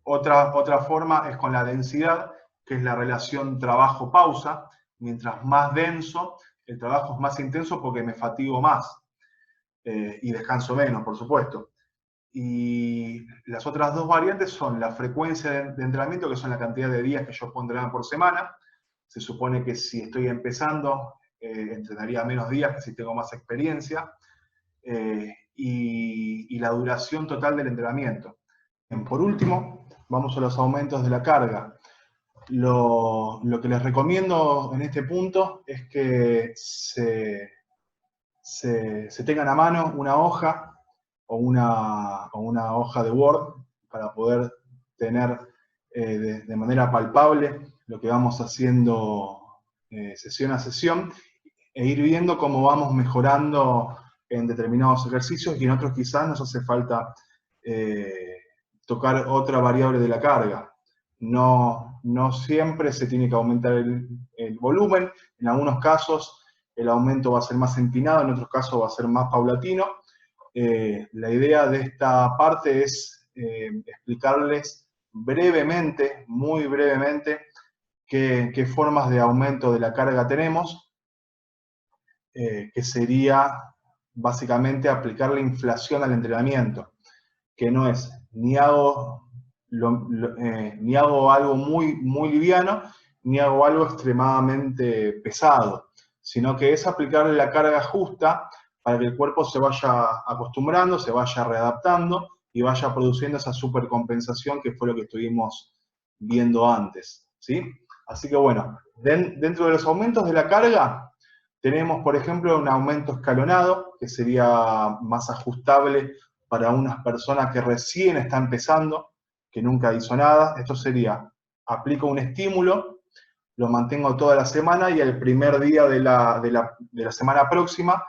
Otra forma es con la densidad, que es la relación trabajo-pausa. Mientras más denso, el trabajo es más intenso porque me fatigo más y descanso menos, por supuesto. Y las otras 2 variantes son la frecuencia de entrenamiento, que son la cantidad de días que yo puedo entrenar por semana. Se supone que si estoy empezando, entrenaría menos días que si tengo más experiencia. Y la duración total del entrenamiento. Por último, vamos a los aumentos de la carga. Lo que les recomiendo en este punto es que se tengan a mano una hoja o una hoja de Word para poder tener de manera palpable lo que vamos haciendo sesión a sesión e ir viendo cómo vamos mejorando en determinados ejercicios y en otros quizás nos hace falta tocar otra variable de la carga. No siempre se tiene que aumentar el volumen, en algunos casos el aumento va a ser más empinado, en otros casos va a ser más paulatino. La idea de esta parte es explicarles brevemente, muy brevemente, qué formas de aumento de la carga tenemos, que sería básicamente aplicar la inflación al entrenamiento, que no es ni hago, ni hago algo muy liviano, ni hago algo extremadamente pesado, sino que es aplicarle la carga justa para que el cuerpo se vaya acostumbrando, se vaya readaptando y vaya produciendo esa supercompensación que fue lo que estuvimos viendo antes, ¿sí? Así que bueno, dentro de los aumentos de la carga, tenemos, por ejemplo, un aumento escalonado, que sería más ajustable para unas personas que recién están empezando, que nunca hizo nada. Esto sería, aplico un estímulo, lo mantengo toda la semana y el primer día de la semana próxima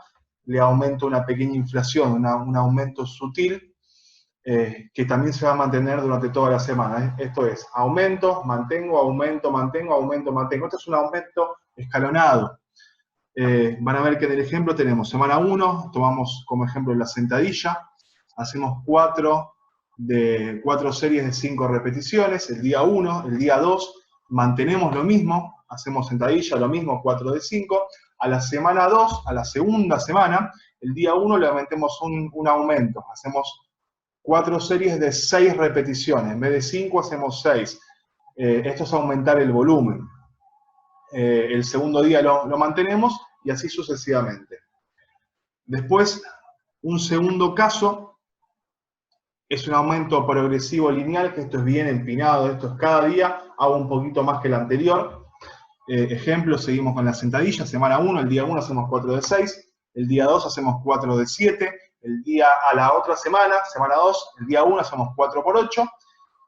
le aumento una pequeña inflación, un aumento sutil, que también se va a mantener durante toda la semana. Esto es, aumento, mantengo, aumento, mantengo, aumento, mantengo. Esto es un aumento escalonado. Van a ver que en el ejemplo tenemos semana 1, tomamos como ejemplo la sentadilla, hacemos 4 series de 5 repeticiones, el día 1, el día 2, mantenemos lo mismo, hacemos sentadilla, lo mismo, 4 de 5, a la semana 2, a la segunda semana, el día 1 le aumentemos un aumento, hacemos 4 series de 6 repeticiones, en vez de 5 hacemos 6, esto es aumentar el volumen. El segundo día lo mantenemos y así sucesivamente. Después, un segundo caso es un aumento progresivo lineal, que esto es bien empinado, esto es cada día, hago un poquito más que el anterior. Ejemplo, seguimos con la sentadilla, semana 1, el día 1 hacemos 4 de 6, el día 2 hacemos 4 de 7, el día a la otra semana 2, el día 1 hacemos 4 por 8,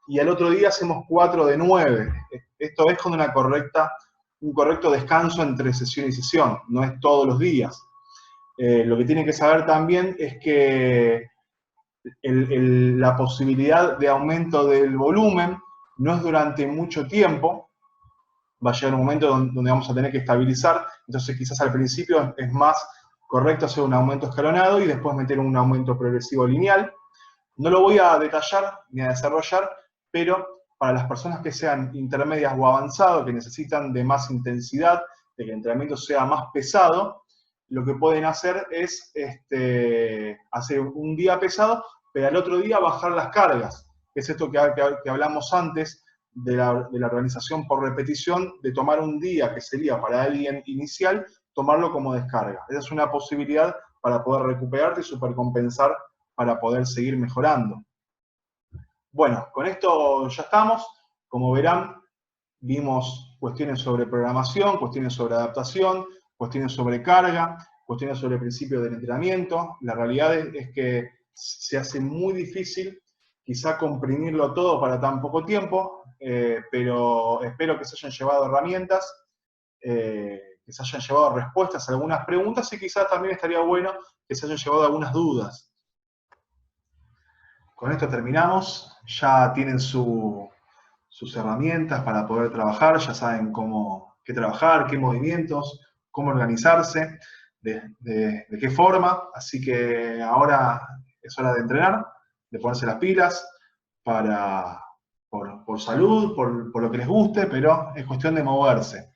y al otro día hacemos 4 de 9. Esto es con un correcto descanso entre sesión y sesión, no es todos los días. Lo que tienen que saber también es que la posibilidad de aumento del volumen no es durante mucho tiempo, va a llegar un momento donde vamos a tener que estabilizar, entonces quizás al principio es más correcto hacer un aumento escalonado y después meter un aumento progresivo lineal. No lo voy a detallar ni a desarrollar, pero para las personas que sean intermedias o avanzadas, que necesitan de más intensidad, de que el entrenamiento sea más pesado, lo que pueden hacer es hacer un día pesado, pero al otro día bajar las cargas. Es esto que hablamos antes de la organización por repetición, de tomar un día que sería para alguien inicial, tomarlo como descarga. Esa es una posibilidad para poder recuperarte y supercompensar para poder seguir mejorando. Bueno, con esto ya estamos. Como verán, vimos cuestiones sobre programación, cuestiones sobre adaptación, cuestiones sobre carga, cuestiones sobre el principio del entrenamiento. La realidad es que se hace muy difícil quizá comprimirlo todo para tan poco tiempo, pero espero que se hayan llevado herramientas, que se hayan llevado respuestas a algunas preguntas y quizás también estaría bueno que se hayan llevado algunas dudas. Con esto terminamos. Ya tienen sus herramientas para poder trabajar, ya saben qué trabajar, qué movimientos, cómo organizarse, de qué forma. Así que ahora es hora de entrenar, de ponerse las pilas por salud, por lo que les guste, pero es cuestión de moverse.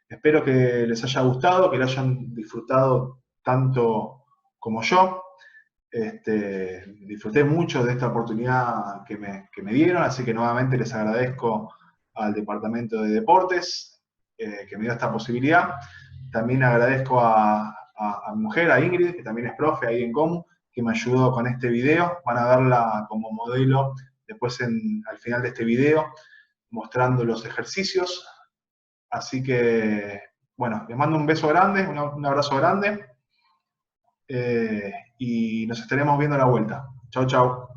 Espero que les haya gustado, que lo hayan disfrutado tanto como yo. Disfruté mucho de esta oportunidad que me dieron, así que nuevamente les agradezco al Departamento de Deportes que me dio esta posibilidad. También agradezco a mi mujer, a Ingrid, que también es profe ahí en COMU, que me ayudó con este video. Van a verla como modelo después al final de este video, mostrando los ejercicios. Así que, bueno, les mando un beso grande, un abrazo grande, y nos estaremos viendo a la vuelta. Chau, chau.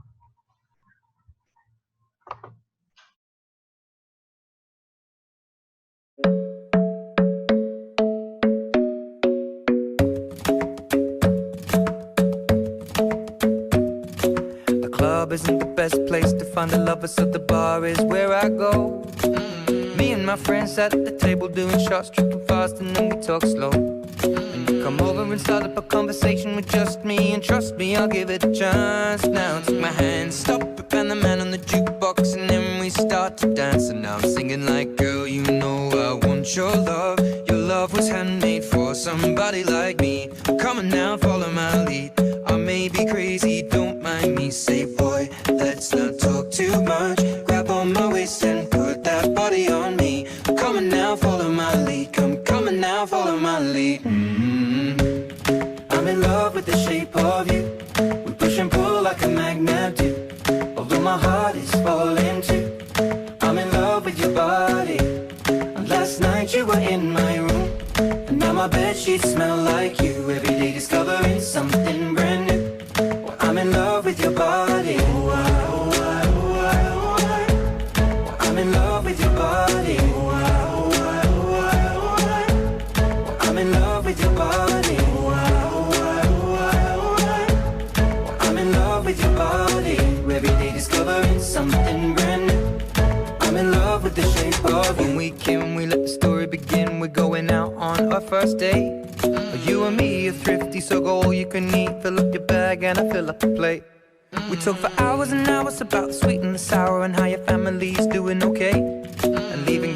The club isn't the best place to find a lover, so the bar is where I go. Me and my friends sat at the table doing shots, tripping fast, and then we talk slow. And you come over and start up a conversation with just me, and trust me, I'll give it a chance. Now take my hand, stop it, and the man on the jukebox, and then we start to dance. And now I'm singing like, girl, you know I want your love. Your love was handmade for somebody like me. Come on now, follow my lead. I may be crazy, don't mind me. Say, boy, let's not talk too much. Grab on my waist and put that body on me. Come on now, follow my lead. Come on now, follow my lead. I'm in love with the shape of you. We push and pull like a magnet do. Although my heart is falling too. I'm in love with your body. And last night you were in my room, and now my bedsheets smell like you. Every day discovering something brand new. Well, I'm in love with your body. I'm in love with your body. I'm in love with your body. I'm in love with your body. Every day discovering something brand new. I'm in love with the shape of you. When we came, we let the story begin. We're going out on our first date. You and me are thrifty, so go all you can eat. Fill up your bag and I fill up the plate. We talk for hours and hours about the sweet and the sour, and how your family's doing okay. And leaving